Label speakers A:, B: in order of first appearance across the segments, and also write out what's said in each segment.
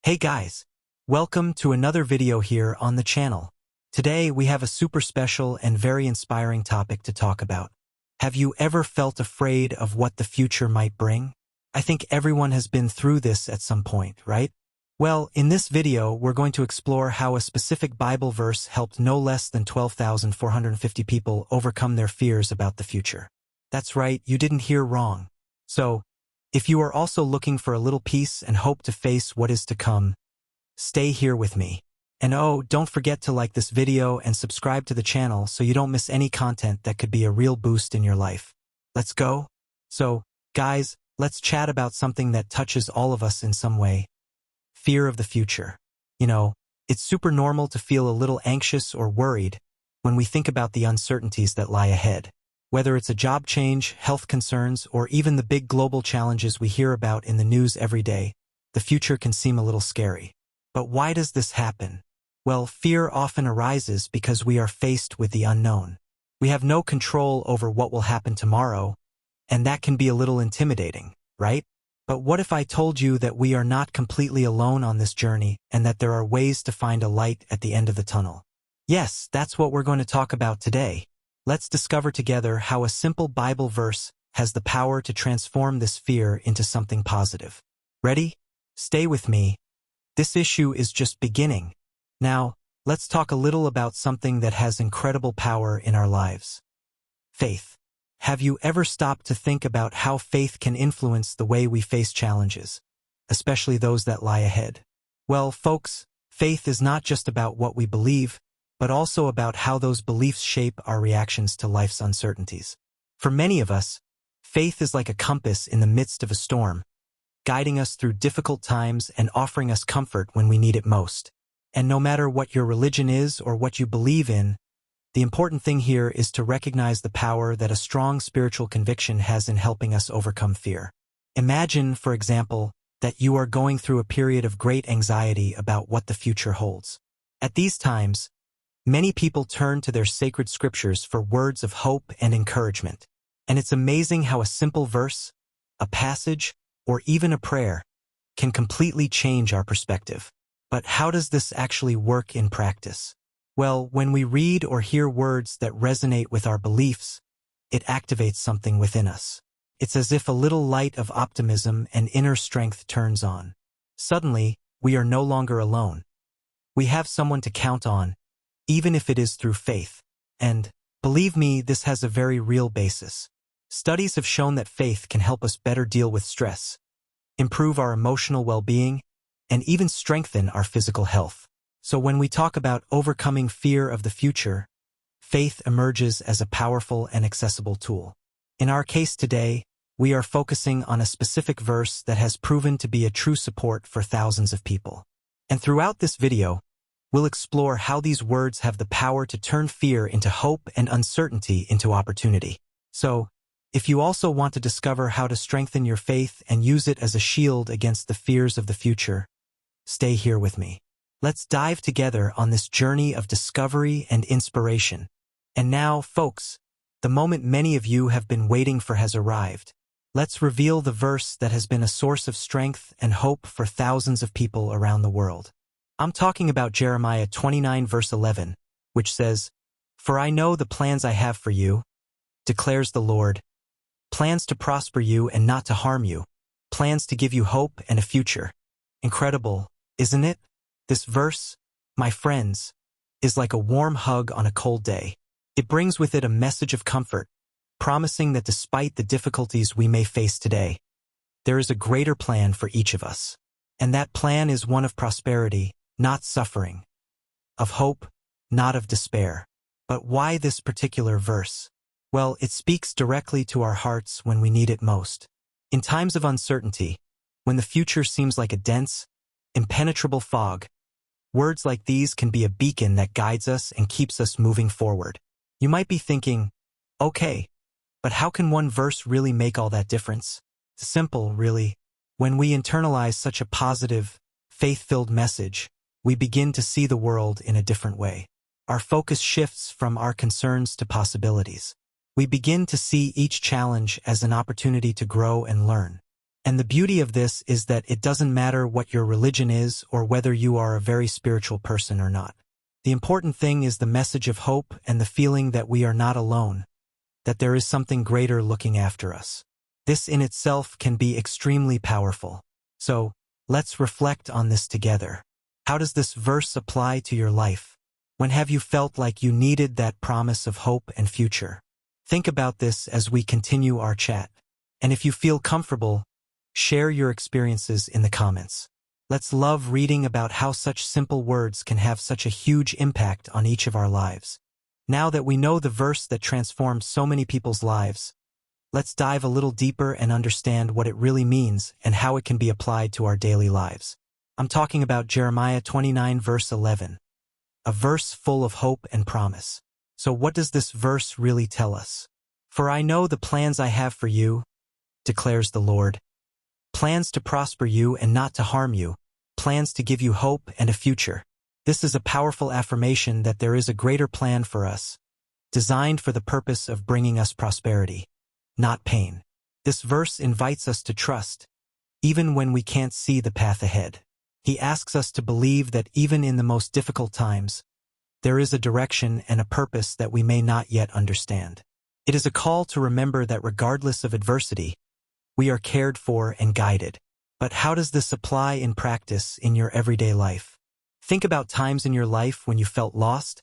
A: Hey guys, welcome to another video here on the channel. Today we have a super special and very inspiring topic to talk about. Have you ever felt afraid of what the future might bring? I think everyone has been through this at some point, right? Well, in this video we're going to explore how a specific Bible verse helped no less than 12,450 people overcome their fears about the future. That's right, you didn't hear wrong. So, if you are also looking for a little peace and hope to face what is to come, stay here with me. And oh, don't forget to like this video and subscribe to the channel so you don't miss any content that could be a real boost in your life. Let's go? So, guys, let's chat about something that touches all of us in some way. Fear of the future. You know, it's super normal to feel a little anxious or worried when we think about the uncertainties that lie ahead. Whether it's a job change, health concerns, or even the big global challenges we hear about in the news every day, the future can seem a little scary. But why does this happen? Well, fear often arises because we are faced with the unknown. We have no control over what will happen tomorrow, and that can be a little intimidating, right? But what if I told you that we are not completely alone on this journey and that there are ways to find a light at the end of the tunnel? Yes, that's what we're going to talk about today. Let's discover together how a simple Bible verse has the power to transform this fear into something positive. Ready? Stay with me. This issue is just beginning. Now, let's talk a little about something that has incredible power in our lives. Faith. Have you ever stopped to think about how faith can influence the way we face challenges, especially those that lie ahead? Well, folks, faith is not just about what we believe, but also about how those beliefs shape our reactions to life's uncertainties. For many of us, faith is like a compass in the midst of a storm, guiding us through difficult times and offering us comfort when we need it most. And no matter what your religion is or what you believe in, the important thing here is to recognize the power that a strong spiritual conviction has in helping us overcome fear. Imagine, for example, that you are going through a period of great anxiety about what the future holds. At these times, many people turn to their sacred scriptures for words of hope and encouragement. And it's amazing how a simple verse, a passage, or even a prayer can completely change our perspective. But how does this actually work in practice? Well, when we read or hear words that resonate with our beliefs, it activates something within us. It's as if a little light of optimism and inner strength turns on. Suddenly, we are no longer alone. We have someone to count on, even if it is through faith. And, believe me, this has a very real basis. Studies have shown that faith can help us better deal with stress, improve our emotional well-being, and even strengthen our physical health. So when we talk about overcoming fear of the future, faith emerges as a powerful and accessible tool. In our case today, we are focusing on a specific verse that has proven to be a true support for thousands of people. And throughout this video, we'll explore how these words have the power to turn fear into hope and uncertainty into opportunity. So, if you also want to discover how to strengthen your faith and use it as a shield against the fears of the future, stay here with me. Let's dive together on this journey of discovery and inspiration. And now, folks, the moment many of you have been waiting for has arrived. Let's reveal the verse that has been a source of strength and hope for thousands of people around the world. I'm talking about Jeremiah 29 verse 11, which says, "For I know the plans I have for you, declares the Lord, plans to prosper you and not to harm you, plans to give you hope and a future." Incredible, isn't it? This verse, my friends, is like a warm hug on a cold day. It brings with it a message of comfort, promising that despite the difficulties we may face today, there is a greater plan for each of us. And that plan is one of prosperity, not suffering, of hope, not of despair. But why this particular verse? Well, it speaks directly to our hearts when we need it most. In times of uncertainty, when the future seems like a dense, impenetrable fog, words like these can be a beacon that guides us and keeps us moving forward. You might be thinking, okay, but how can one verse really make all that difference? It's simple, really. When we internalize such a positive, faith-filled message, we begin to see the world in a different way. Our focus shifts from our concerns to possibilities. We begin to see each challenge as an opportunity to grow and learn. And the beauty of this is that it doesn't matter what your religion is or whether you are a very spiritual person or not. The important thing is the message of hope and the feeling that we are not alone, that there is something greater looking after us. This in itself can be extremely powerful. So, let's reflect on this together. How does this verse apply to your life? When have you felt like you needed that promise of hope and future? Think about this as we continue our chat. And if you feel comfortable, share your experiences in the comments. Let's love reading about how such simple words can have such a huge impact on each of our lives. Now that we know the verse that transformed so many people's lives, let's dive a little deeper and understand what it really means and how it can be applied to our daily lives. I'm talking about Jeremiah 29 verse 11, a verse full of hope and promise. So what does this verse really tell us? For I know the plans I have for you, declares the Lord. Plans to prosper you and not to harm you, plans to give you hope and a future. This is a powerful affirmation that there is a greater plan for us, designed for the purpose of bringing us prosperity, not pain. This verse invites us to trust, even when we can't see the path ahead. He asks us to believe that even in the most difficult times, there is a direction and a purpose that we may not yet understand. It is a call to remember that regardless of adversity, we are cared for and guided. But how does this apply in practice in your everyday life? Think about times in your life when you felt lost,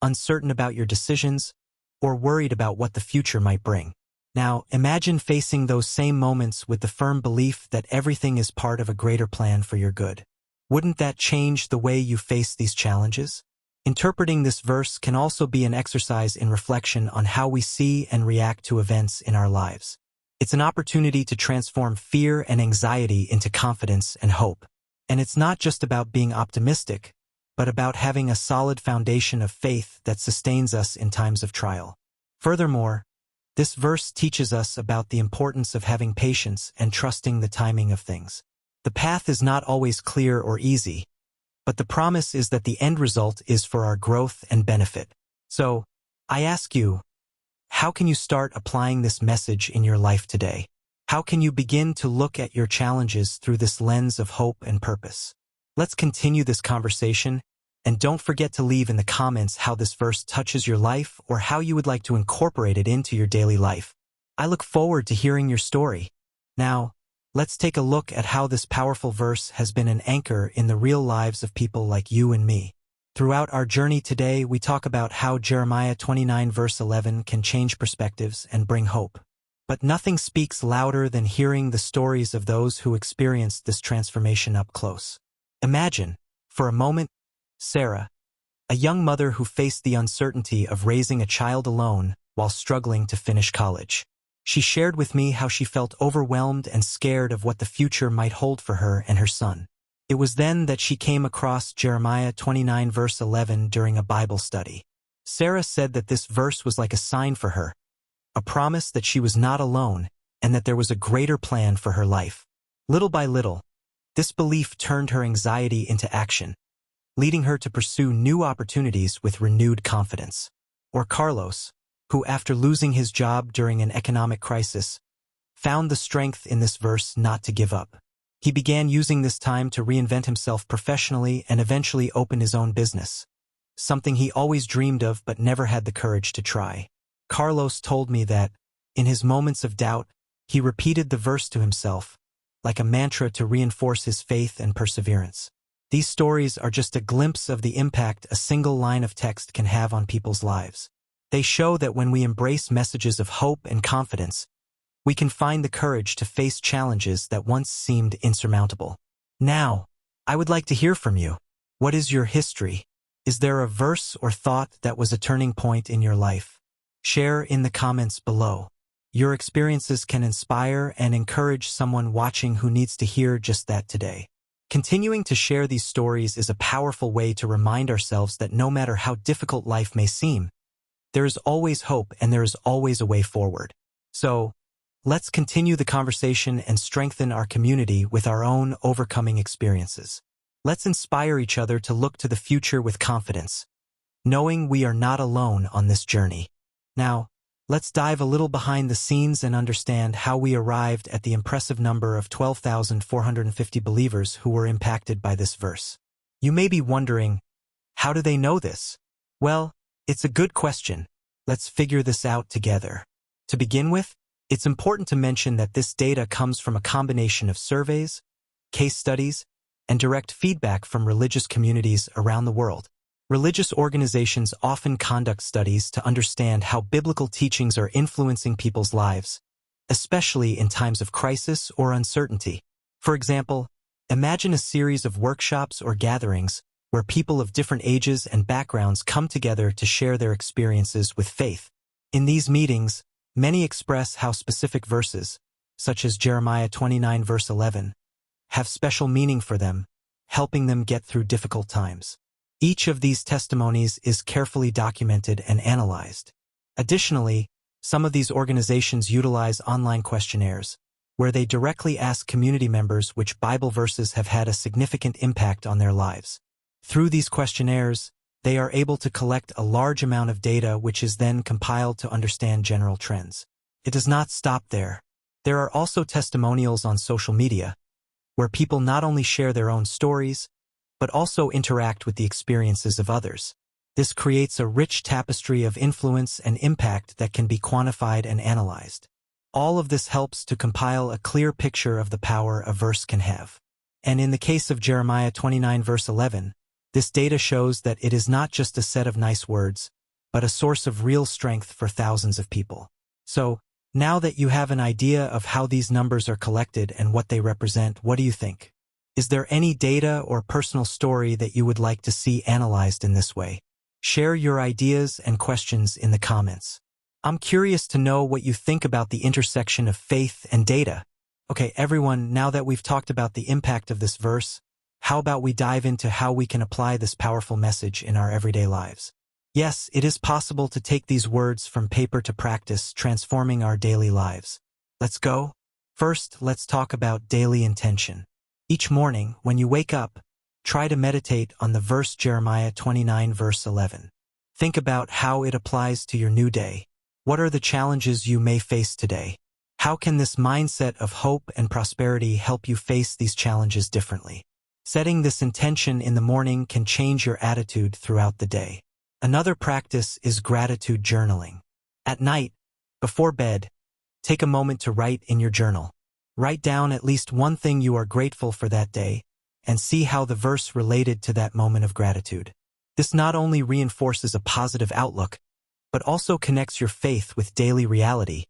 A: uncertain about your decisions, or worried about what the future might bring. Now, imagine facing those same moments with the firm belief that everything is part of a greater plan for your good. Wouldn't that change the way you face these challenges? Interpreting this verse can also be an exercise in reflection on how we see and react to events in our lives. It's an opportunity to transform fear and anxiety into confidence and hope. And it's not just about being optimistic, but about having a solid foundation of faith that sustains us in times of trial. Furthermore, this verse teaches us about the importance of having patience and trusting the timing of things. The path is not always clear or easy, but the promise is that the end result is for our growth and benefit. So, I ask you, how can you start applying this message in your life today? How can you begin to look at your challenges through this lens of hope and purpose? Let's continue this conversation, and don't forget to leave in the comments how this verse touches your life or how you would like to incorporate it into your daily life. I look forward to hearing your story. Now, let's take a look at how this powerful verse has been an anchor in the real lives of people like you and me. Throughout our journey today, we talk about how Jeremiah 29 verse 11 can change perspectives and bring hope. But nothing speaks louder than hearing the stories of those who experienced this transformation up close. Imagine, for a moment, Sarah, a young mother who faced the uncertainty of raising a child alone while struggling to finish college. She shared with me how she felt overwhelmed and scared of what the future might hold for her and her son. It was then that she came across Jeremiah 29 verse 11 during a Bible study. Sarah said that this verse was like a sign for her, a promise that she was not alone and that there was a greater plan for her life. Little by little, this belief turned her anxiety into action, leading her to pursue new opportunities with renewed confidence. Or Carlos, who after losing his job during an economic crisis, found the strength in this verse not to give up. He began using this time to reinvent himself professionally and eventually open his own business, something he always dreamed of but never had the courage to try. Carlos told me that, in his moments of doubt, he repeated the verse to himself, like a mantra to reinforce his faith and perseverance. These stories are just a glimpse of the impact a single line of text can have on people's lives. They show that when we embrace messages of hope and confidence, we can find the courage to face challenges that once seemed insurmountable. Now, I would like to hear from you. What is your history? Is there a verse or thought that was a turning point in your life? Share in the comments below. Your experiences can inspire and encourage someone watching who needs to hear just that today. Continuing to share these stories is a powerful way to remind ourselves that no matter how difficult life may seem, there is always hope and there is always a way forward. So, let's continue the conversation and strengthen our community with our own overcoming experiences. Let's inspire each other to look to the future with confidence, knowing we are not alone on this journey. Now, Let's dive a little behind the scenes and understand how we arrived at the impressive number of 12,450 believers who were impacted by this verse. You may be wondering, how do they know this? Well, it's a good question. Let's figure this out together. To begin with, it's important to mention that this data comes from a combination of surveys, case studies, and direct feedback from religious communities around the world. Religious organizations often conduct studies to understand how biblical teachings are influencing people's lives, especially in times of crisis or uncertainty. For example, imagine a series of workshops or gatherings where people of different ages and backgrounds come together to share their experiences with faith. In these meetings, many express how specific verses, such as Jeremiah 29 verse 11, have special meaning for them, helping them get through difficult times. Each of these testimonies is carefully documented and analyzed. Additionally, some of these organizations utilize online questionnaires, where they directly ask community members which Bible verses have had a significant impact on their lives. Through these questionnaires, they are able to collect a large amount of data which is then compiled to understand general trends. It does not stop there. There are also testimonials on social media, where people not only share their own stories, but also interact with the experiences of others. This creates a rich tapestry of influence and impact that can be quantified and analyzed. All of this helps to compile a clear picture of the power a verse can have. And in the case of Jeremiah 29 verse 11, this data shows that it is not just a set of nice words, but a source of real strength for thousands of people. So, now that you have an idea of how these numbers are collected and what they represent, what do you think? Is there any data or personal story that you would like to see analyzed in this way? Share your ideas and questions in the comments. I'm curious to know what you think about the intersection of faith and data. Okay, everyone, now that we've talked about the impact of this verse, how about we dive into how we can apply this powerful message in our everyday lives? Yes, it is possible to take these words from paper to practice, transforming our daily lives. Let's go. First, let's talk about daily intention. Each morning, when you wake up, try to meditate on the verse Jeremiah 29 verse 11. Think about how it applies to your new day. What are the challenges you may face today? How can this mindset of hope and prosperity help you face these challenges differently? Setting this intention in the morning can change your attitude throughout the day. Another practice is gratitude journaling. At night, before bed, take a moment to write in your journal. Write down at least one thing you are grateful for that day, and see how the verse related to that moment of gratitude. This not only reinforces a positive outlook, but also connects your faith with daily reality,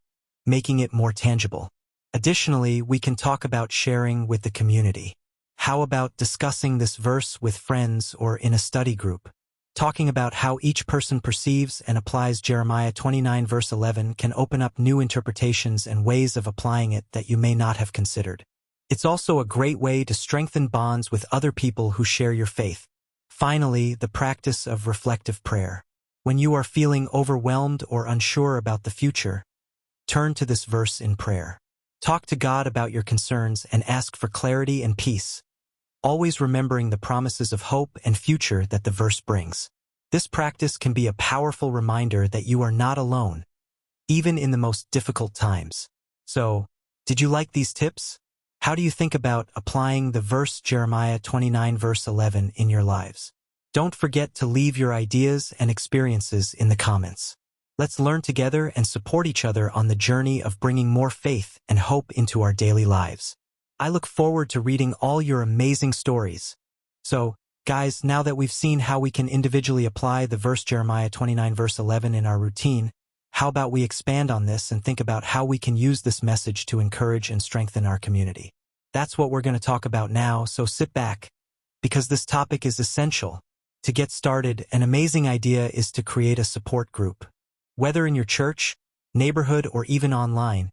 A: making it more tangible. Additionally, we can talk about sharing with the community. How about discussing this verse with friends or in a study group? Talking about how each person perceives and applies Jeremiah 29 verse 11 can open up new interpretations and ways of applying it that you may not have considered. It's also a great way to strengthen bonds with other people who share your faith. Finally, the practice of reflective prayer. When you are feeling overwhelmed or unsure about the future, turn to this verse in prayer. Talk to God about your concerns and ask for clarity and peace, always remembering the promises of hope and future that the verse brings. This practice can be a powerful reminder that you are not alone, even in the most difficult times. So, did you like these tips? How do you think about applying the verse Jeremiah 29 verse 11 in your lives? Don't forget to leave your ideas and experiences in the comments. Let's learn together and support each other on the journey of bringing more faith and hope into our daily lives. I look forward to reading all your amazing stories. So, guys, now that we've seen how we can individually apply the verse Jeremiah 29 verse 11 in our routine, how about we expand on this and think about how we can use this message to encourage and strengthen our community? That's what we're going to talk about now, so sit back, because this topic is essential. To get started, an amazing idea is to create a support group. Whether in your church, neighborhood, or even online,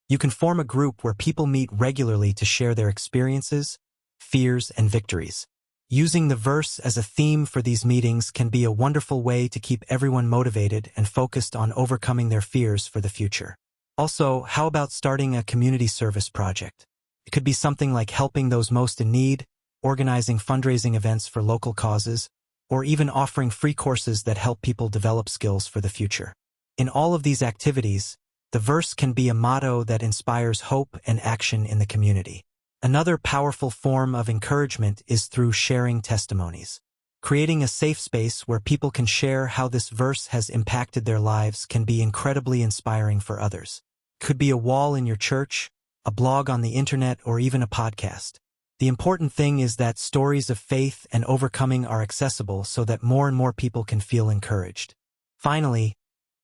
A: you can form a group where people meet regularly to share their experiences, fears, and victories. Using the verse as a theme for these meetings can be a wonderful way to keep everyone motivated and focused on overcoming their fears for the future. Also, how about starting a community service project? It could be something like helping those most in need, organizing fundraising events for local causes, or even offering free courses that help people develop skills for the future. In all of these activities, the verse can be a motto that inspires hope and action in the community. Another powerful form of encouragement is through sharing testimonies. Creating a safe space where people can share how this verse has impacted their lives can be incredibly inspiring for others. It could be a wall in your church, a blog on the internet, or even a podcast. The important thing is that stories of faith and overcoming are accessible so that more and more people can feel encouraged. Finally,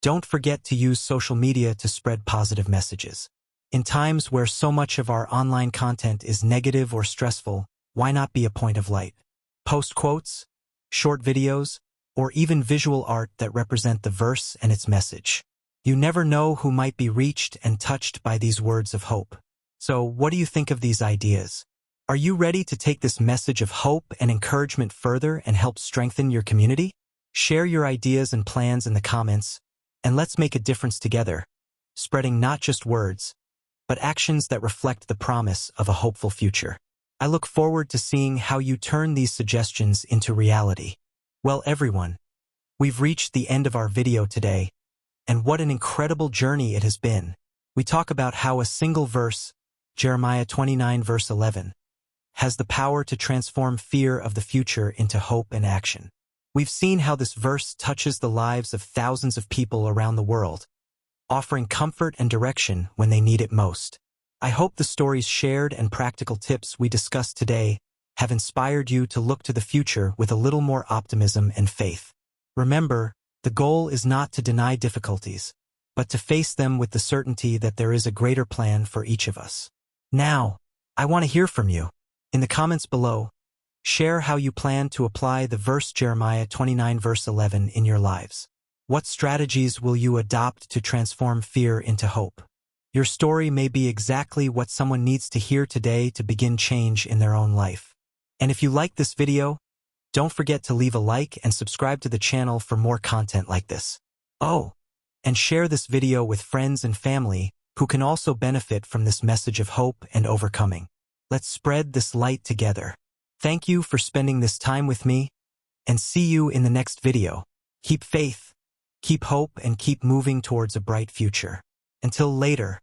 A: don't forget to use social media to spread positive messages. In times where so much of our online content is negative or stressful, why not be a point of light? Post quotes, short videos, or even visual art that represent the verse and its message. You never know who might be reached and touched by these words of hope. So, what do you think of these ideas? Are you ready to take this message of hope and encouragement further and help strengthen your community? Share your ideas and plans in the comments, and let's make a difference together, spreading not just words, but actions that reflect the promise of a hopeful future. I look forward to seeing how you turn these suggestions into reality. Well, everyone, we've reached the end of our video today, and what an incredible journey it has been. We talk about how a single verse, Jeremiah 29 verse 11, has the power to transform fear of the future into hope and action. We've seen how this verse touches the lives of thousands of people around the world, offering comfort and direction when they need it most. I hope the stories shared and practical tips we discussed today have inspired you to look to the future with a little more optimism and faith. Remember, the goal is not to deny difficulties, but to face them with the certainty that there is a greater plan for each of us. Now, I want to hear from you. In the comments below, share how you plan to apply the verse Jeremiah 29 verse 11 in your lives. What strategies will you adopt to transform fear into hope? Your story may be exactly what someone needs to hear today to begin change in their own life. And if you like this video, don't forget to leave a like and subscribe to the channel for more content like this. Oh, and share this video with friends and family who can also benefit from this message of hope and overcoming. Let's spread this light together. Thank you for spending this time with me, and see you in the next video. Keep faith, keep hope, and keep moving towards a bright future. Until later.